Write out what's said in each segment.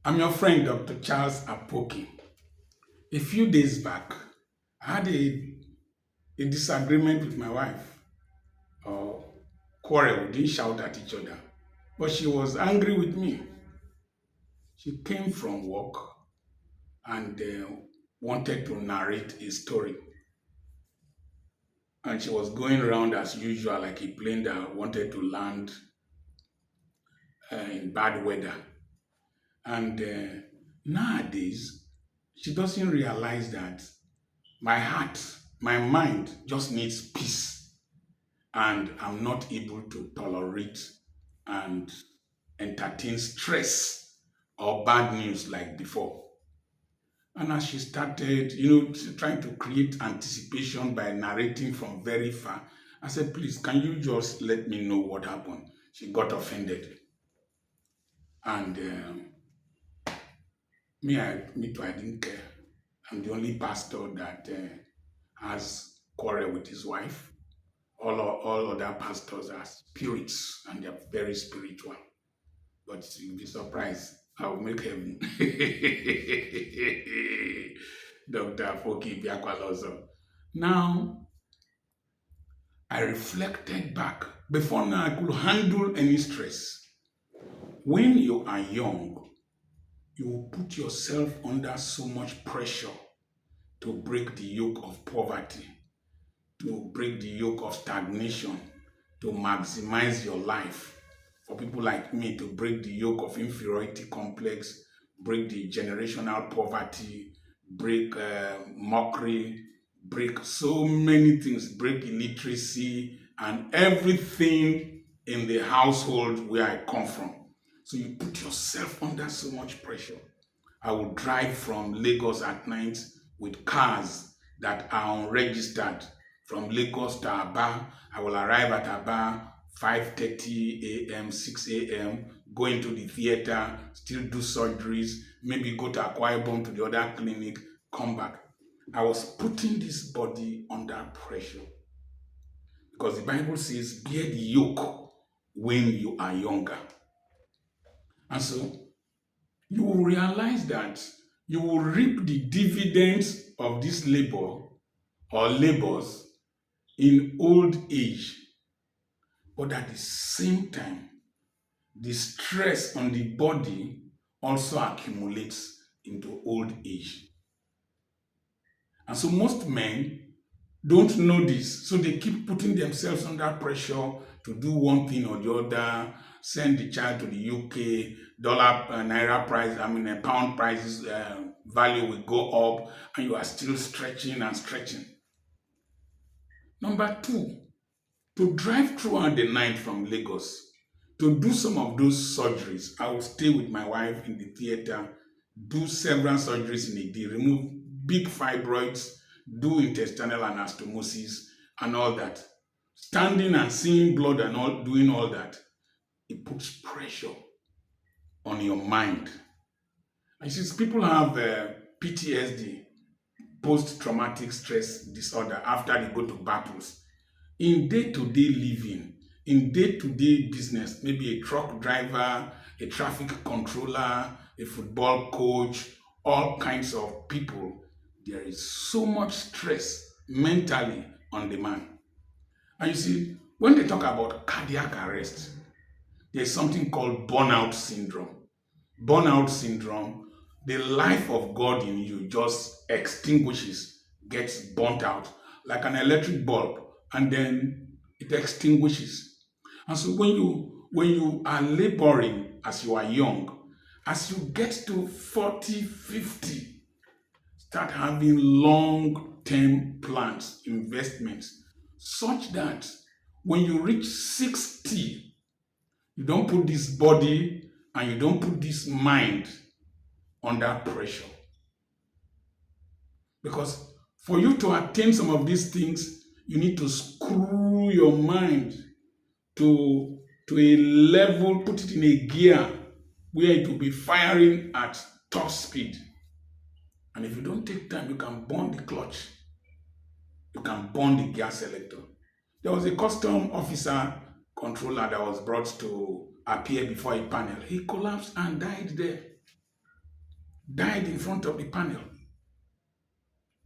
I'm your friend, Dr. Charles Apoki. A few days back, I had a disagreement with my wife, or quarrel. We didn't shout at each other, but she was angry with me. She came from work and wanted to narrate a story. And she was going around as usual, like a plane that wanted to land in bad weather. And nowadays, she doesn't realize that my heart, my mind just needs peace, and I'm not able to tolerate and entertain stress or bad news like before. And as she started, trying to create anticipation by narrating from very far, I said, please, can you just let me know what happened? She got offended. And me too, I didn't care. I'm the only pastor that has quarrel with his wife. All other pastors are spirits and they're very spiritual. But you'll be surprised. I'll make heaven. Dr. Apoki Biakwalozo. Now, I reflected back. Before now, I could handle any stress. When you are young, you will put yourself under so much pressure to break the yoke of poverty, to break the yoke of stagnation, to maximize your life. For people like me, to break the yoke of inferiority complex, break the generational poverty, break mockery, break so many things, break illiteracy and everything in the household where I come from. So you put yourself under so much pressure. I will drive from Lagos at night with cars that are unregistered. From Lagos to Aba, I will arrive at Aba 5:30 a.m., 6 a.m., go into the theater, still do surgeries, maybe go to Akwa Ibom to the other clinic, come back. I was putting this body under pressure because the Bible says, bear the yoke when you are younger. And so you will realize that you will reap the dividends of this labor or labors in old age. But at the same time, the stress on the body also accumulates into old age. And so most men don't know this. So they keep putting themselves under pressure to do one thing or the other, send the child to the UK, naira price, pound prices, value will go up, and you are still stretching and stretching. Number two, to drive throughout the night from Lagos, to do some of those surgeries. I will stay with my wife in the theater, do several surgeries in a day, remove big fibroids, do intestinal anastomosis and all that. Standing and seeing blood and all, doing all that, it puts pressure on your mind. And since people have PTSD, post-traumatic stress disorder, after they go to battles, in day-to-day living, in day-to-day business, maybe a truck driver, a traffic controller, a football coach, all kinds of people, there is so much stress mentally on the man. And you see, when they talk about cardiac arrest, there's something called burnout syndrome. Burnout syndrome, the life of God in you just extinguishes, gets burnt out like an electric bulb, and then it extinguishes. And so when you are laboring as you are young, as you get to 40, 50, start having long-term plans, investments, such that when you reach 60, you don't put this body and you don't put this mind under pressure. Because for you to attain some of these things, you need to screw your mind to a level, put it in a gear where it will be firing at top speed. And if you don't take time, you can burn the clutch. You can burn the gas selector. There was a custom officer controller that was brought to appear before a panel. He collapsed and died there. died in front of the panel.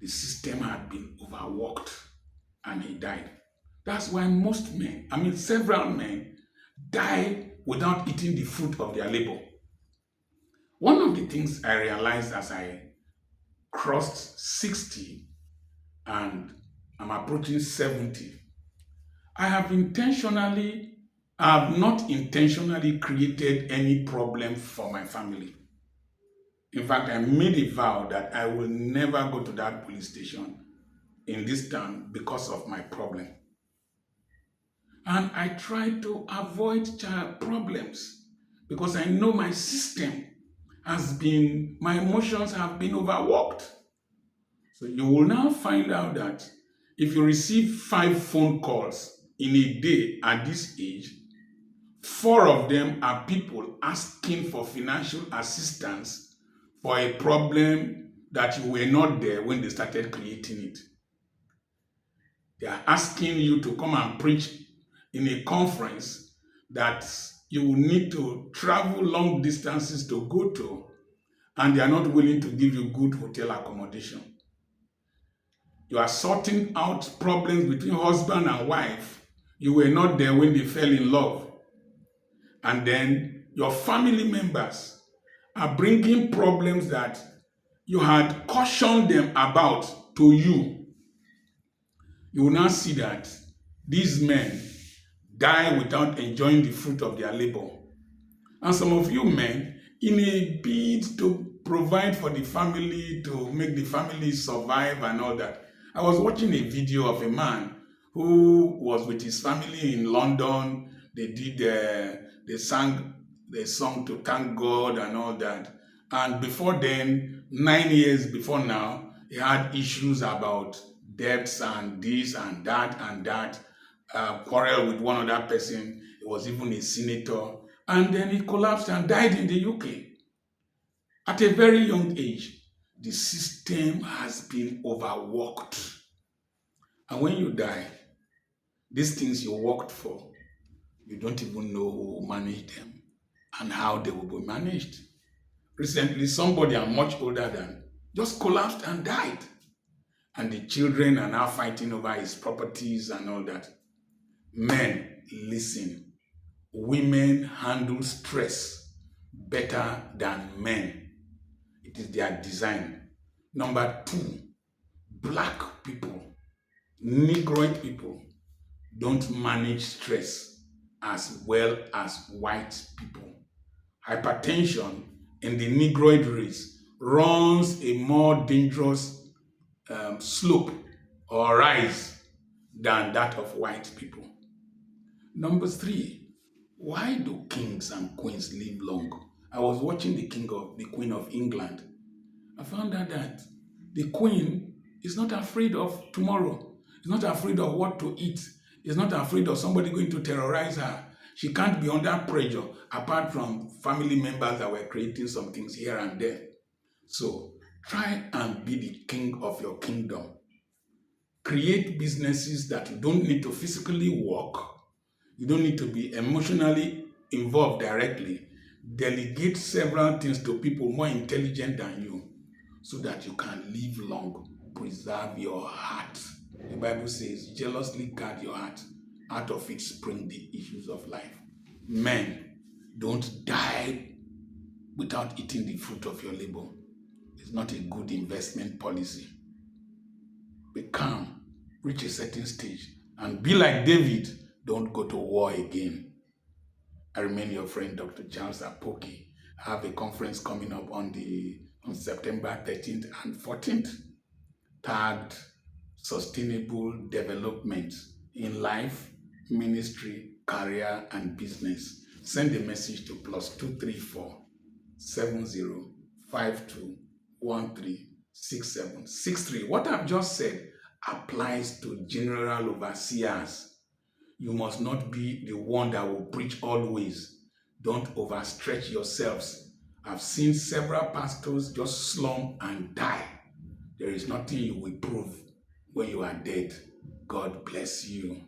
The system had been overworked and he died. That's why most men, several men, die without eating the fruit of their labor. One of the things I realized as I crossed 60 and I'm approaching 70, I have not intentionally created any problem for my family. In fact, I made a vow that I will never go to that police station in this town because of my problem. And I try to avoid child problems because I know my system my emotions have been overworked. So you will now find out that if you receive 5 phone calls in a day at this age, 4 of them are people asking for financial assistance for a problem that you were not there when they started creating it. They are asking you to come and preach in a conference that you will need to travel long distances to go to, and they are not willing to give you good hotel accommodation. You are sorting out problems between husband and wife. You were not there when they fell in love. And then your family members are bringing problems that you had cautioned them about to you. You will now see that these men die without enjoying the fruit of their labor. And some of you men, in a bid to provide for the family, to make the family survive and all that. I was watching a video of a man who was with his family in London. They sang the song to thank God and all that. And before then, 9 years before now, he had issues about debts and this and that, quarrel with one other person. He was even a senator. And then he collapsed and died in the UK at a very young age. The system has been overworked. And when you die, these things you worked for, you don't even know who will manage them and how they will be managed. Recently, somebody I'm much older than just collapsed and died. And the children are now fighting over his properties and all that. Men, listen. Women handle stress better than men. It is their design. Number 2, black people, Negroid people don't manage stress as well as white people. Hypertension in the Negroid race runs a more dangerous slope or rise than that of white people. Number 3, why do kings and queens live long? I was watching the Queen of England. I found out that the queen is not afraid of tomorrow. Is not afraid of what to eat. Is not afraid of somebody going to terrorize her. She can't be under pressure apart from family members that were creating some things here and there. So try and be the king of your kingdom. Create businesses that you don't need to physically work. You don't need to be emotionally involved directly. Delegate several things to people more intelligent than you so that you can live long. Preserve your heart. The Bible says, jealously guard your heart. Out of it spring the issues of life. Men, don't die without eating the fruit of your labor. It's not a good investment policy. Be calm, reach a certain stage, and be like David. Don't go to war again. I remain your friend, Dr. Charles Apoki. I have a conference coming up on September 13th and 14th, tagged Sustainable Development in Life, Ministry, Career, and Business. Send a message to +234 7052 136763. What I've just said applies to general overseers. You must not be the one that will preach always. Don't overstretch yourselves. I've seen several pastors just slump and die. There is nothing you will prove when you are dead. God bless you.